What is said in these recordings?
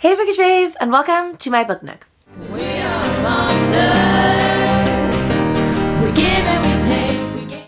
Hey Bookish Babes, and welcome to my book nook. We are monsters. We give and we take.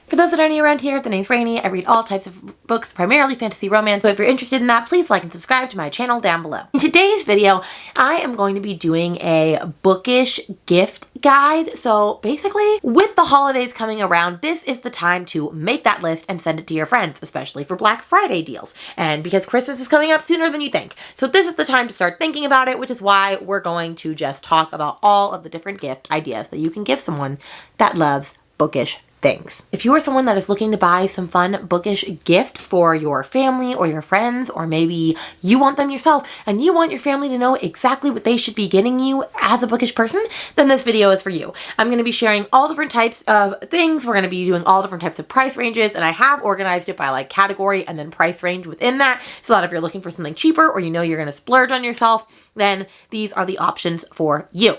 For those that are new around here, the name's Rainy. I read all types of books, primarily fantasy romance. So if you're interested in that, please like and subscribe to my channel down below. In today's video, I am going to be doing a bookish gift guide. So basically, with the holidays coming around, this is the time to make that list and send it to your friends, especially for Black Friday deals. And because Christmas is coming up sooner than you think. So this is the time to start thinking about it, which is why we're going to just talk about all of the different gift ideas that you can give someone that loves bookish things. If you are someone that is looking to buy some fun bookish gifts for your family or your friends, or maybe you want them yourself and you want your family to know exactly what they should be getting you as a bookish person, then this video is for you. I'm going to be sharing all different types of things. We're going to be doing all different types of price ranges, and I have organized it by like category and then price range within that, so that if you're looking for something cheaper or you know you're going to splurge on yourself, then these are the options for you.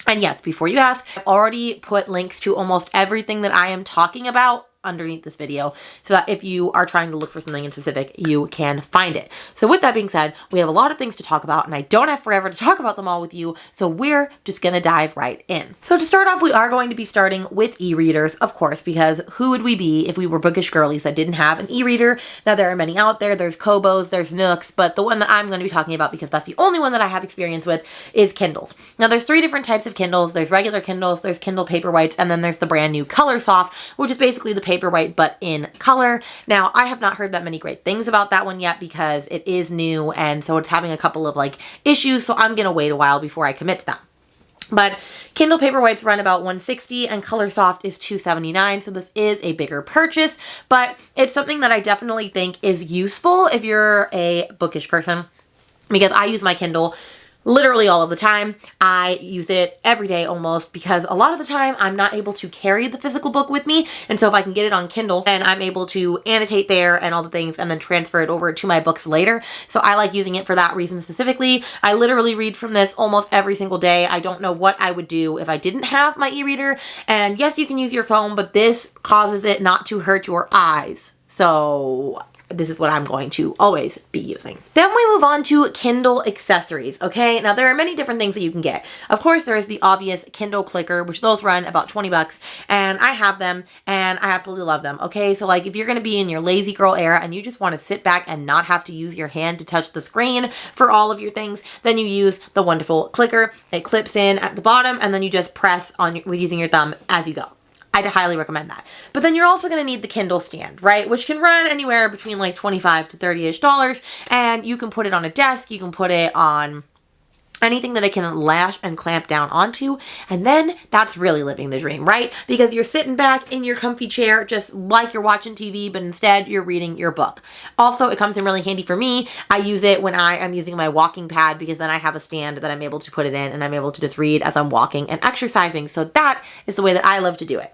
And yes, before you ask, I've already put links to almost everything that I am talking about underneath this video, so that if you are trying to look for something in specific, you can find it. So with that being said, we have a lot of things to talk about, and I don't have forever to talk about them all with you, so we're just gonna dive right in. So to start off, we are going to be starting with e-readers, of course, because who would we be if we were bookish girlies that didn't have an e-reader? Now there are many out there. There's Kobos, there's Nooks, but the one that I'm going to be talking about, because that's the only one that I have experience with, is Kindles. Now there's three different types of Kindles. There's regular Kindles, there's Kindle Paperwhites, and then there's the brand new Color Soft, which is basically the Paperwhite but in color. Now I have not heard that many great things about that one yet, because it is new, and so it's having a couple of like issues, so I'm gonna wait a while before I commit to that. But Kindle Paperwhites run about $160 and Color Soft is $279, so this is a bigger purchase, but it's something that I definitely think is useful if you're a bookish person, because I use my Kindle literally all of the time. I use it every day almost, because a lot of the time I'm not able to carry the physical book with me, and so if I can get it on Kindle, then I'm able to annotate there and all the things and then transfer it over to my books later. So I like using it for that reason specifically. I literally read from this almost every single day. I don't know what I would do if I didn't have my e-reader. And yes, you can use your phone, but this causes it not to hurt your eyes. So this is what I'm going to always be using. Then we move on to Kindle Accessories, okay? Now there are many different things that you can get. Of course, there is the obvious Kindle clicker, which those run about 20 bucks, and I have them and I absolutely love them, okay? So like if you're gonna be in your lazy girl era and you just wanna sit back and not have to use your hand to touch the screen for all of your things, then you use the wonderful clicker. It clips in at the bottom and then you just press on using your thumb as you go. I'd highly recommend that. But then you're also going to need the Kindle stand, right? Which can run anywhere between like $25 to $30-ish, and you can put it on a desk, you can put it on anything that it can lash and clamp down onto, and then that's really living the dream, right? Because you're sitting back in your comfy chair just like you're watching TV, but instead you're reading your book. Also, it comes in really handy for me. I use it when I am using my walking pad, because then I have a stand that I'm able to put it in and I'm able to just read as I'm walking and exercising. So that is the way that I love to do it.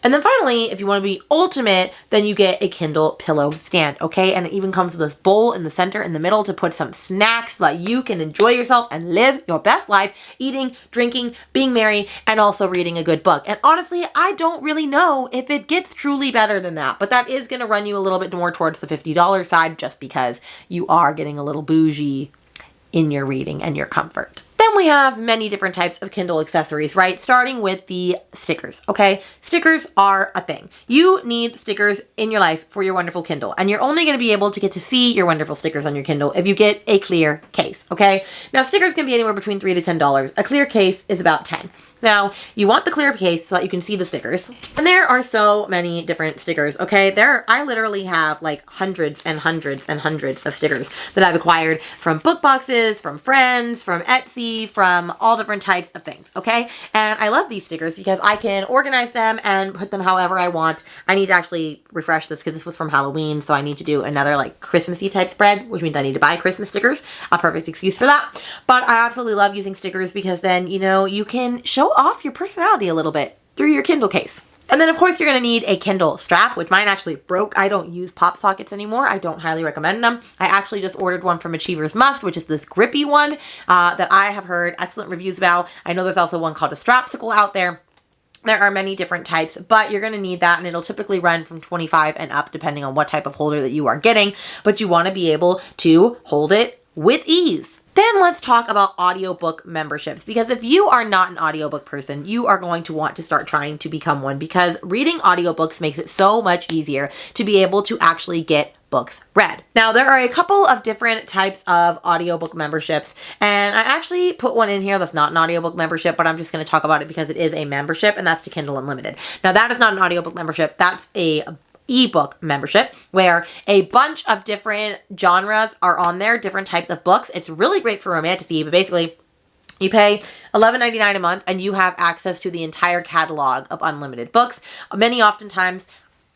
And then finally, if you want to be ultimate, then you get a Kindle pillow stand, okay? And it even comes with this bowl in the center, in the middle, to put some snacks so that you can enjoy yourself and live your best life, eating, drinking, being merry, and also reading a good book. And honestly, I don't really know if it gets truly better than that, but that is going to run you a little bit more towards the $50 side, just because you are getting a little bougie in your reading and your comfort. Then we have many different types of Kindle accessories, right? Starting with the stickers, okay? Stickers are a thing. You need stickers in your life for your wonderful Kindle, and you're only going to be able to get to see your wonderful stickers on your Kindle if you get a clear case, okay? Now, stickers can be anywhere between $3 to $10. A clear case is about $10. Now, you want the clear case so that you can see the stickers. And there are so many different stickers, okay? I literally have like hundreds and hundreds and hundreds of stickers that I've acquired from book boxes, from friends, from Etsy, from all different types of things, okay? And I love these stickers because I can organize them and put them however I want. I need to actually refresh this because this was from Halloween, so I need to do another like Christmassy type spread, which means I need to buy Christmas stickers. A perfect excuse for that. But I absolutely love using stickers because then, you know, you can show off your personality a little bit through your Kindle case. And then of course you're going to need a Kindle strap, which mine actually broke. I don't use pop sockets anymore. I don't highly recommend them. I actually just ordered one from Achiever's Must, which is this grippy one that I have heard excellent reviews about. I know there's also one called a Strapsicle out there. There are many different types, but you're going to need that, and it'll typically run from 25 and up depending on what type of holder that you are getting, but you want to be able to hold it with ease. Then let's talk about audiobook memberships, because if you are not an audiobook person, you are going to want to start trying to become one, because reading audiobooks makes it so much easier to be able to actually get books read. Now, there are a couple of different types of audiobook memberships, and I actually put one in here that's not an audiobook membership, but I'm just going to talk about it because it is a membership, and that's to Kindle Unlimited. Now, that is not an audiobook membership. That's a ebook membership where a bunch of different genres are on there, different types of books. It's really great for romantasy, but basically you pay $11.99 a month and you have access to the entire catalog of unlimited books.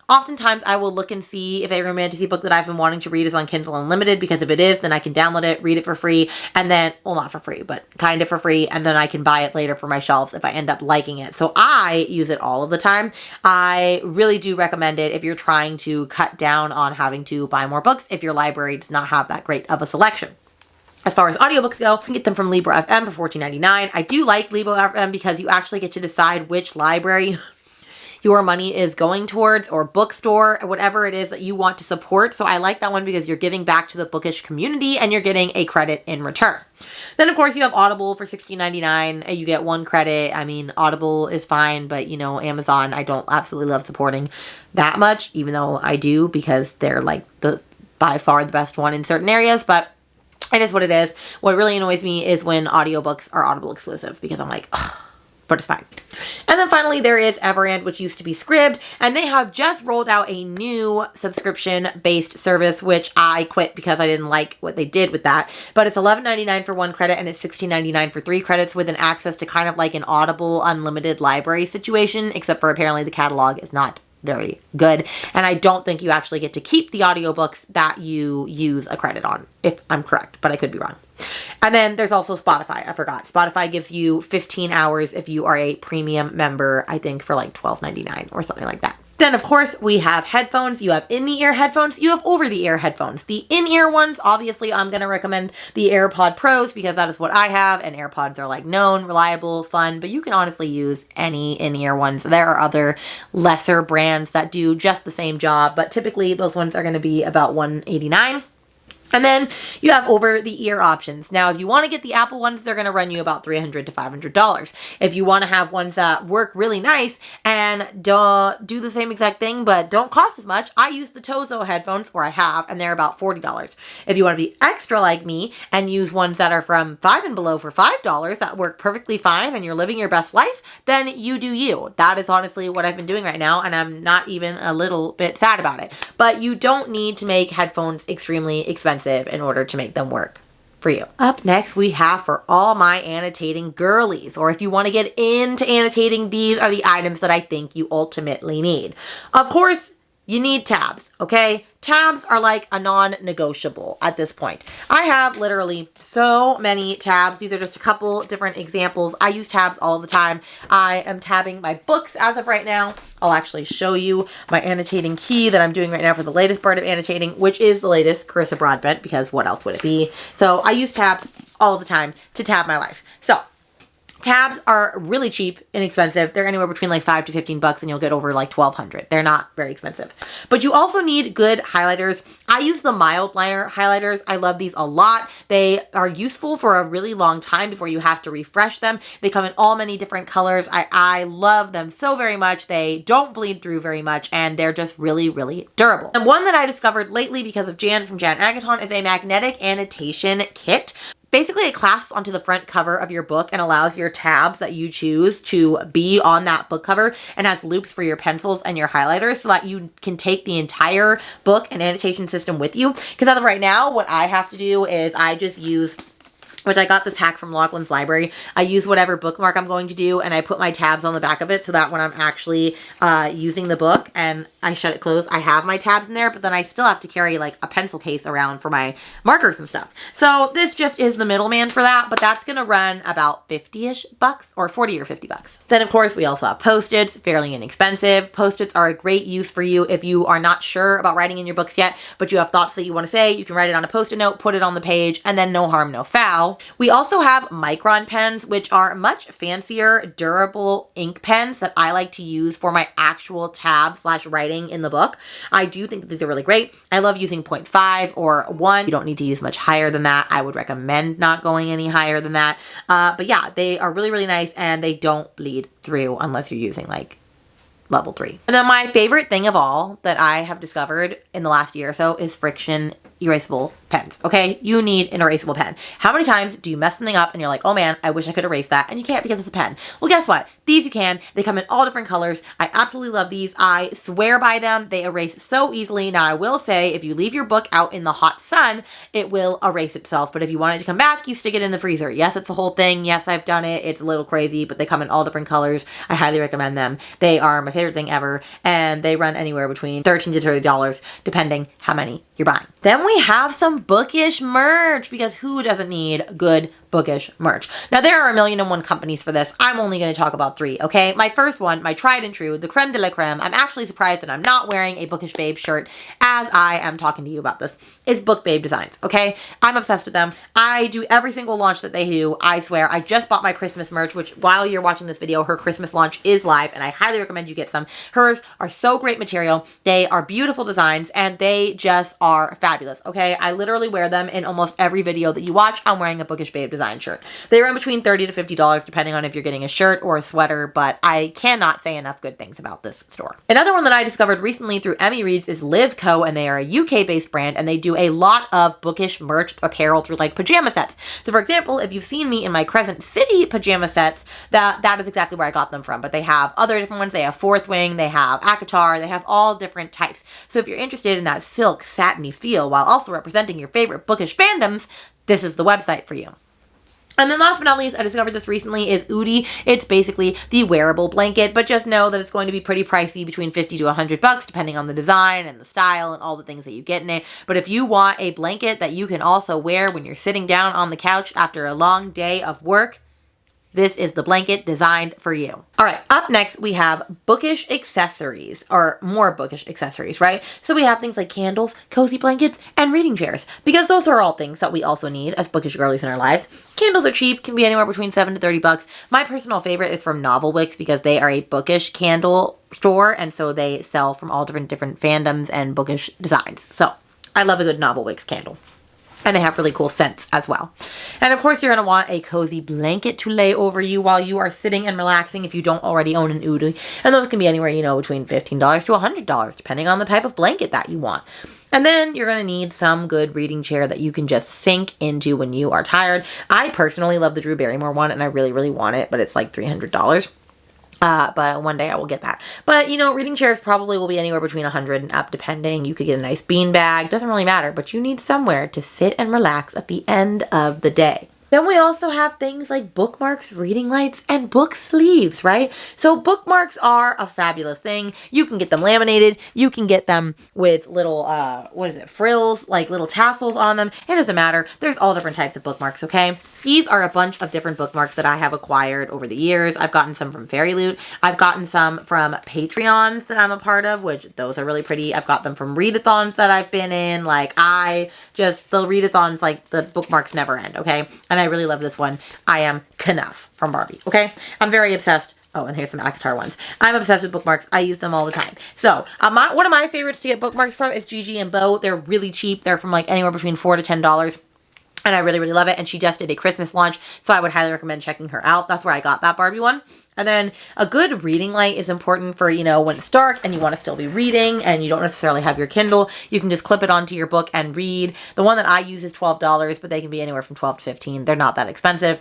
Oftentimes I will look and see if a romantasy book that I've been wanting to read is on Kindle Unlimited, because if it is, then I can download it, read it for free, and then, well, not for free, but kind of for free, and then I can buy it later for my shelves if I end up liking it. So I use it all of the time. I really do recommend it if you're trying to cut down on having to buy more books if your library does not have that great of a selection. As far as audiobooks go, you can get them from Libro FM for $14.99. I do like Libro FM because you actually get to decide which library your money is going towards, or bookstore, or whatever it is that you want to support. So I like that one because you're giving back to the bookish community and you're getting a credit in return. Then of course you have Audible for $16.99 and you get 1 credit. I mean, Audible is fine, but you know, Amazon, I don't absolutely love supporting that much, even though I do, because they're like by far the best one in certain areas, but it is what it is. What really annoys me is when audiobooks are Audible exclusive, because I'm like, ugh, but it's fine. And then finally, there is Everand, which used to be Scribd, and they have just rolled out a new subscription-based service, which I quit because I didn't like what they did with that. But it's $11.99 for 1 credit, and it's $16.99 for 3 credits, with an access to kind of like an Audible unlimited library situation, except for apparently the catalog is not very good, and I don't think you actually get to keep the audiobooks that you use a credit on, if I'm correct, but I could be wrong. And then there's also Spotify. I forgot. Spotify gives you 15 hours if you are a premium member, I think for like $12.99 or something like that. Then, of course, we have headphones. You have in-the-ear headphones. You have over-the-ear headphones. The in-ear ones, obviously, I'm going to recommend the AirPod Pros because that is what I have. And AirPods are like known, reliable, fun, but you can honestly use any in-ear ones. There are other lesser brands that do just the same job, but typically those ones are going to be about $189. And then you have over-the-ear options. Now, if you want to get the Apple ones, they're going to run you about $300 to $500. If you want to have ones that work really nice and do the same exact thing but don't cost as much, I use the Tozo headphones, or I have, and they're about $40. If you want to be extra like me and use ones that are from $5 and below for $5 that work perfectly fine and you're living your best life, then you do you. That is honestly what I've been doing right now, and I'm not even a little bit sad about it. But you don't need to make headphones extremely expensive in order to make them work for you. Up next, we have for all my annotating girlies, or if you want to get into annotating, these are the items that I think you ultimately need. Of course, you need tabs, okay? Tabs are like a non-negotiable at this point. I have literally so many tabs. These are just a couple different examples. I use tabs all the time. I am tabbing my books as of right now. I'll actually show you my annotating key that I'm doing right now for the latest part of annotating, which is the latest Carissa Broadbent, because what else would it be? So I use tabs all the time to tab my life. So tabs are really cheap, inexpensive. They're anywhere between like $5 to $15 and you'll get over like $1,200. They're not very expensive. But you also need good highlighters. I use the mild liner highlighters. I love these a lot. They are useful for a really long time before you have to refresh them. They come in all many different colors. I love them so very much. They don't bleed through very much and they're just really, really durable. And one that I discovered lately because of Jan from Jan Agaton is a magnetic annotation kit. Basically, it clasps onto the front cover of your book and allows your tabs that you choose to be on that book cover, and has loops for your pencils and your highlighters so that you can take the entire book and annotation system with you. Because as of right now, what I have to do is I just use, which I got this hack from Lachlan's library. I use whatever bookmark I'm going to do and I put my tabs on the back of it so that when I'm actually using the book and I shut it closed, I have my tabs in there, but then I still have to carry like a pencil case around for my markers and stuff. So this just is the middleman for that, but that's gonna run about 50-ish bucks, or 40 or 50 bucks. Then of course we also have Post-its, fairly inexpensive. Post-its are a great use for you if you are not sure about writing in your books yet, but you have thoughts that you wanna say. You can write it on a Post-it note, put it on the page, and then no harm, no foul. well. We also have micron pens, which are much fancier, durable ink pens that I like to use for my actual tab / writing in the book. I do think that these are really great. I love using 0.5 or 1. You don't need to use much higher than that. I would recommend not going any higher than that. But yeah, they are really, really nice and they don't bleed through unless you're using like level 3. And then my favorite thing of all that I have discovered in the last year or so is friction erasable pens. Okay, you need an erasable pen. How many times do you mess something up and you're like, oh man, I wish I could erase that, and you can't because it's a pen? Well, guess what? These you can. They come in all different colors. I absolutely love these. I swear by them. They erase so easily. Now, I will say, if you leave your book out in the hot sun, it will erase itself. But if you want it to come back, you stick it in the freezer. Yes, it's a whole thing. Yes, I've done it. It's a little crazy, but they come in all different colors. I highly recommend them. They are my favorite thing ever, and they run anywhere between $13 to $30, depending how many you're buying. Then we have some Bookish merch, because who doesn't need good Bookish merch? Now, there are 1,000,001 companies for this. I'm only going to talk about 3, okay? My first one, my tried and true, the creme de la creme. I'm actually surprised that I'm not wearing a Bookish Babe shirt as I am talking to you about this. Is Book Babe Designs, okay? I'm obsessed with them. I do every single launch that they do. I swear. I just bought my Christmas merch, which while you're watching this video, her Christmas launch is live, and I highly recommend you get some. Hers are so great material. They are beautiful designs, and they just are fabulous, okay? I literally wear them in almost every video that you watch. I'm wearing a Bookish Babe Design shirt. They run between $30 to $50 depending on if you're getting a shirt or a sweater, but I cannot say enough good things about this store. Another one that I discovered recently through Emmy Reads is LETSGO, and they are a UK-based brand, and they do a lot of bookish merch apparel through like pajama sets. So for example, if you've seen me in my Crescent City pajama sets, that is exactly where I got them from, but they have other different ones. They have Fourth Wing, they have Akatar, they have all different types. So if you're interested in that silk, satiny feel while also representing your favorite bookish fandoms, this is the website for you. And then last but not least, I discovered this recently, is Oodie. It's basically the wearable blanket, but just know that it's going to be pretty pricey, between $50 to $100, depending on the design and the style and all the things that you get in it. But if you want a blanket that you can also wear when you're sitting down on the couch after a long day of work, this is the blanket designed for you. All right, up next, we have Bookish Accessories, or more Bookish Accessories, right? So we have things like candles, cozy blankets, and reading chairs, because those are all things that we also need as bookish girlies in our lives. Candles are cheap, can be anywhere between $7 to $30. My personal favorite is from Novel Wicks, because they are a bookish candle store, and so they sell from all different fandoms and bookish designs. So I love a good Novel Wicks candle. And they have really cool scents as well. And of course, you're going to want a cozy blanket to lay over you while you are sitting and relaxing if you don't already own an Oodie. And those can be anywhere, you know, between $15 to $100, depending on the type of blanket that you want. And then you're going to need some good reading chair that you can just sink into when you are tired. I personally love the Drew Barrymore one, and I really, really want it, but it's like $300. But one day I will get that. But, you know, reading chairs probably will be anywhere between $100 and up, depending. You could get a nice bean bag. Doesn't really matter, but you need somewhere to sit and relax at the end of the day. Then we also have things like bookmarks, reading lights, and book sleeves, right? So bookmarks are a fabulous thing. You can get them laminated. You can get them with little, frills, like little tassels on them. It doesn't matter. There's all different types of bookmarks, okay? These are a bunch of different bookmarks that I have acquired over the years. I've gotten some from Fairy Loot. I've gotten some from Patreons that I'm a part of, which those are really pretty. I've got them from readathons that I've been in. Like, the readathons, like, the bookmarks never end, okay? And I really love this one. I am Knuff from Barbie, okay? I'm very obsessed. Oh, and here's some Akatar ones. I'm obsessed with bookmarks. I use them all the time. So, one of my favorites to get bookmarks from is Gigi and Bo. They're really cheap. They're from like anywhere between $4 to $10. And I really, really love it. And she just did a Christmas launch, so I would highly recommend checking her out. That's where I got that Barbie one. And then a good reading light is important for, you know, when it's dark and you want to still be reading and you don't necessarily have your Kindle. You can just clip it onto your book and read. The one that I use is $12, but they can be anywhere from $12 to $15. They're not that expensive.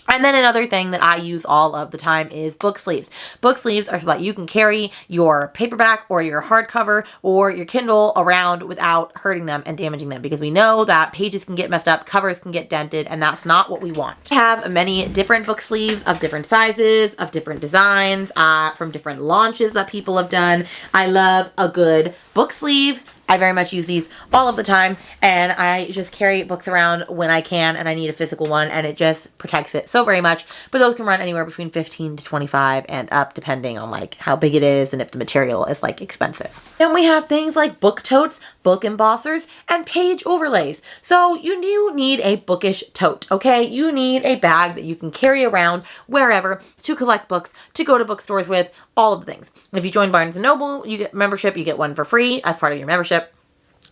And then another thing that I use all of the time is book sleeves. Book sleeves are so that you can carry your paperback or your hardcover or your Kindle around without hurting them and damaging them, because we know that pages can get messed up, covers can get dented, and that's not what we want. I have many different book sleeves of different sizes, of different designs, from different launches that people have done. I love a good book sleeve. I very much use these all of the time, and I just carry books around when I can, and I need a physical one, and it just protects it so very much. But those can run anywhere between $15 to $25 and up, depending on like how big it is and if the material is like expensive. Then we have things like book totes, book embossers, and page overlays. So you do need a bookish tote, okay? You need a bag that you can carry around wherever to collect books, to go to bookstores with, all of the things. If you join Barnes & Noble, you get membership, you get one for free as part of your membership.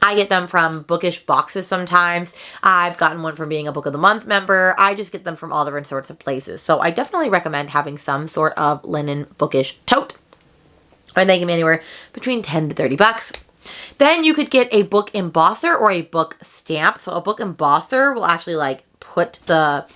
I get them from Bookish boxes sometimes. I've gotten one from being a Book of the Month member. I just get them from all different sorts of places. So I definitely recommend having some sort of linen bookish tote. And they can be anywhere between 10 to 30 bucks. Then you could get a book embosser or a book stamp. So a book embosser will actually like put the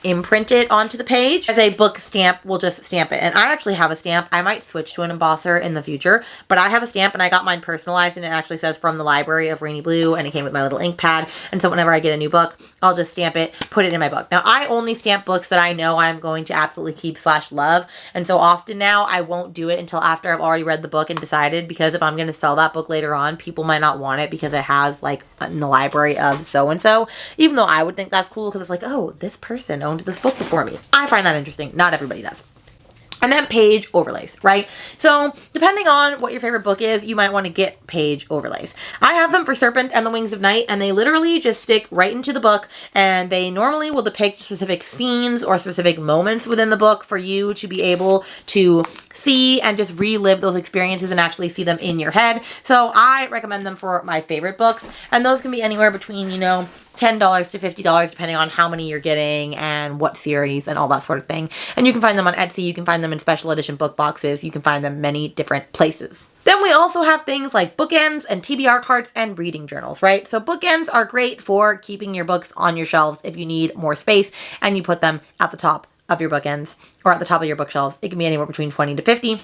imprint it onto the page. As a book stamp, we'll just stamp it. And I actually have a stamp. I might switch to an embosser in the future, but I have a stamp and I got mine personalized and it actually says from the library of Rainy Blue and it came with my little ink pad. And so whenever I get a new book, I'll just stamp it, put it in my book. Now I only stamp books that I know I'm going to absolutely keep / love. And so often now I won't do it until after I've already read the book and decided, because if I'm going to sell that book later on, people might not want it because it has like in the library of so-and-so, even though I would think that's cool because it's like, oh, this person owned this book before me. I find that interesting. Not everybody does. And then page overlays, right? So depending on what your favorite book is, you might want to get page overlays. I have them for Serpent and the Wings of Night, and they literally just stick right into the book, and they normally will depict specific scenes or specific moments within the book for you to be able to see and just relive those experiences and actually see them in your head. So I recommend them for my favorite books, and those can be anywhere between, you know, $10 to $50 depending on how many you're getting and what series and all that sort of thing. And you can find them on Etsy, you can find them in special edition book boxes, you can find them many different places. Then we also have things like bookends and TBR cards and reading journals, right? So bookends are great for keeping your books on your shelves if you need more space and you put them at the top of your bookends or at the top of your bookshelves. It can be anywhere between 20 to 50.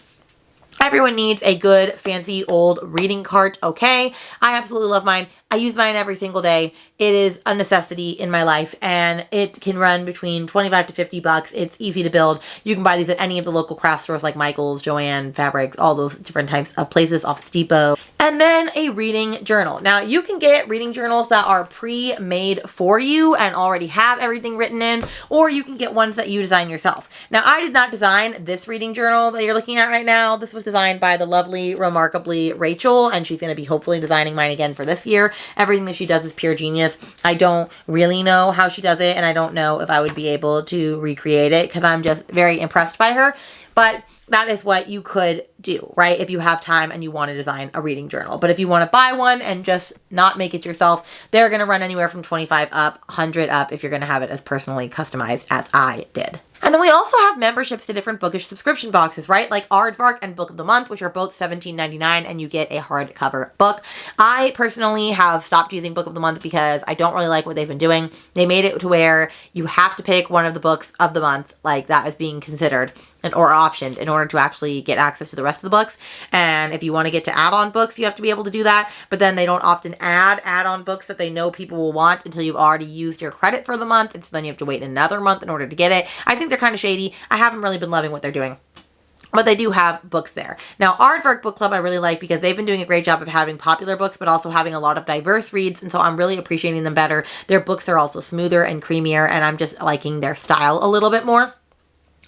Everyone needs a good, fancy, old reading cart, okay? I absolutely love mine. I use mine every single day. It is a necessity in my life, and it can run between 25 to 50 bucks. It's easy to build. You can buy these at any of the local craft stores like Michael's, Joann, Fabrics, all those different types of places, Office Depot. And then a reading journal. Now, you can get reading journals that are pre-made for you and already have everything written in, or you can get ones that you design yourself. Now, I did not design this reading journal that you're looking at right now. This was designed by the lovely, remarkably Rachel, and she's going to be hopefully designing mine again for this year. Everything that she does is pure genius. I don't really know how she does it, and I don't know if I would be able to recreate it because I'm just very impressed by her. But that is what you could do, right? If you have time and you want to design a reading journal. But if you want to buy one and just not make it yourself, they're going to run anywhere from 25 up, 100 up if you're going to have it as personally customized as I did. And then we also have memberships to different bookish subscription boxes, right? Like Aardvark and Book of the Month, which are both $17.99, and you get a hardcover book. I personally have stopped using Book of the Month because I don't really like what they've been doing. They made it to where you have to pick one of the books of the month, like that is being considered or optioned in order to actually get access to the rest of the books. And if you want to get to add-on books, you have to be able to do that. But then they don't often add-on books that they know people will want until you've already used your credit for the month. And so then you have to wait another month in order to get it. I think they're kind of shady. I haven't really been loving what they're doing. But they do have books there. Now, Aardvark Book Club I really like because they've been doing a great job of having popular books, but also having a lot of diverse reads. And so I'm really appreciating them better. Their books are also smoother and creamier, and I'm just liking their style a little bit more.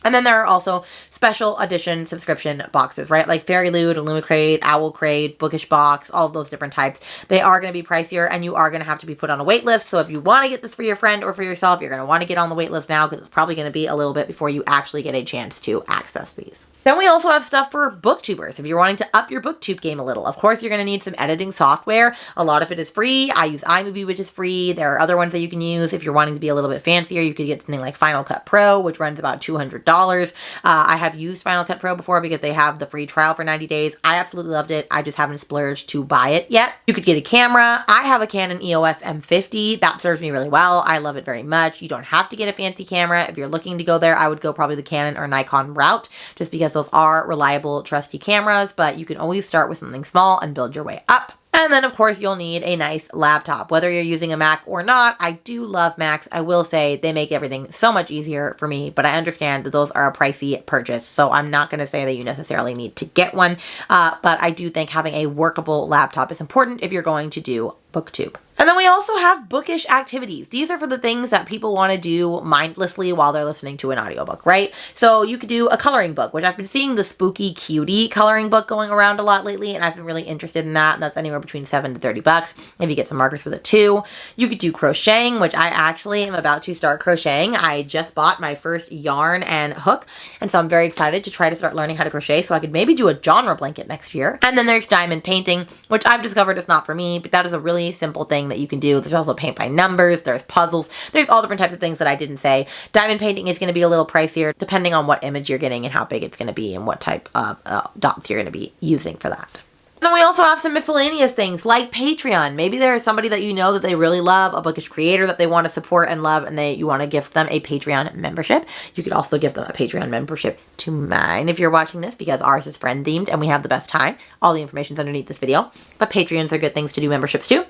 And then there are also special edition subscription boxes, right? Like Fairy Loot, Illumicrate, Owl Crate, Bookish Box, all of those different types. They are going to be pricier, and you are going to have to be put on a wait list. So if you want to get this for your friend or for yourself, you're going to want to get on the wait list now because it's probably going to be a little bit before you actually get a chance to access these. Then we also have stuff for booktubers. If you're wanting to up your booktube game a little, of course, you're going to need some editing software. A lot of it is free. I use iMovie, which is free. There are other ones that you can use. If you're wanting to be a little bit fancier, you could get something like Final Cut Pro, which runs about $200. I have used Final Cut Pro before because they have the free trial for 90 days. I absolutely loved it. I just haven't splurged to buy it yet. You could get a camera. I have a Canon EOS M50. That serves me really well. I love it very much. You don't have to get a fancy camera. If you're looking to go there, I would go probably the Canon or Nikon route just because those are reliable, trusty cameras, but you can always start with something small and build your way up. And then, of course, you'll need a nice laptop. Whether you're using a Mac or not, I do love Macs. I will say they make everything so much easier for me, but I understand that those are a pricey purchase, so I'm not going to say that you necessarily need to get one, but I do think having a workable laptop is important if you're going to do BookTube. And then we also have Bookish Activities. These are for the things that people want to do mindlessly while they're listening to an audiobook, right? So you could do a coloring book, which I've been seeing the spooky cutie coloring book going around a lot lately, and I've been really interested in that, and that's anywhere between $7 to $30 if you get some markers with it too. You could do crocheting, which I actually am about to start crocheting. I just bought my first yarn and hook, and so I'm very excited to try to start learning how to crochet so I could maybe do a genre blanket next year. And then there's diamond painting, which I've discovered is not for me, but that is a really simple thing that you can do. There's also paint by numbers, there's puzzles, there's all different types of things that I didn't say. Diamond painting is going to be a little pricier depending on what image you're getting and how big it's going to be and what type of dots you're going to be using for that. And then we also have some miscellaneous things like Patreon. Maybe there is somebody that you know that they really love, a bookish creator that they want to support and love, and you want to gift them a Patreon membership. You could also give them a Patreon membership to mine if you're watching this, because ours is friend themed and we have the best time. All the information's underneath this video. But Patreons are good things to do memberships too.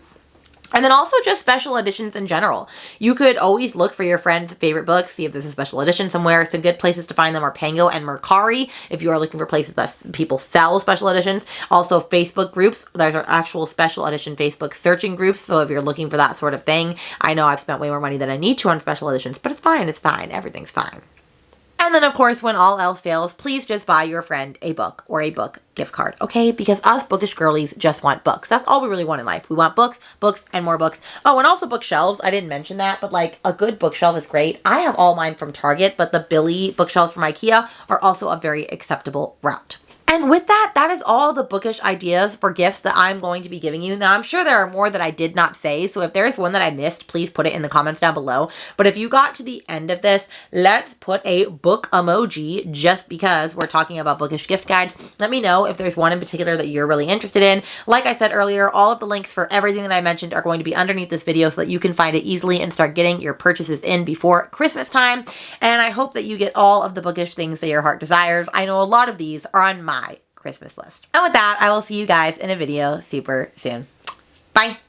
And then also just special editions in general. You could always look for your friend's favorite books, see if there's a special edition somewhere. Some good places to find them are Pango and Mercari if you are looking for places that people sell special editions. Also Facebook groups. There's actual special edition Facebook searching groups. So if you're looking for that sort of thing, I know I've spent way more money than I need to on special editions, but it's fine. It's fine. Everything's fine. And then, of course, when all else fails, please just buy your friend a book or a book gift card, okay? Because us bookish girlies just want books. That's all we really want in life. We want books, books, and more books. Oh, and also bookshelves. I didn't mention that, but like a good bookshelf is great. I have all mine from Target, but the Billy bookshelves from IKEA are also a very acceptable route. And with that, that is all the bookish ideas for gifts that I'm going to be giving you. Now, I'm sure there are more that I did not say, so if there is one that I missed, please put it in the comments down below. But if you got to the end of this, let's put a book emoji just because we're talking about bookish gift guides. Let me know if there's one in particular that you're really interested in. Like I said earlier, all of the links for everything that I mentioned are going to be underneath this video so that you can find it easily and start getting your purchases in before Christmas time. And I hope that you get all of the bookish things that your heart desires. I know a lot of these are on my Christmas list. And with that, I will see you guys in a video super soon. Bye.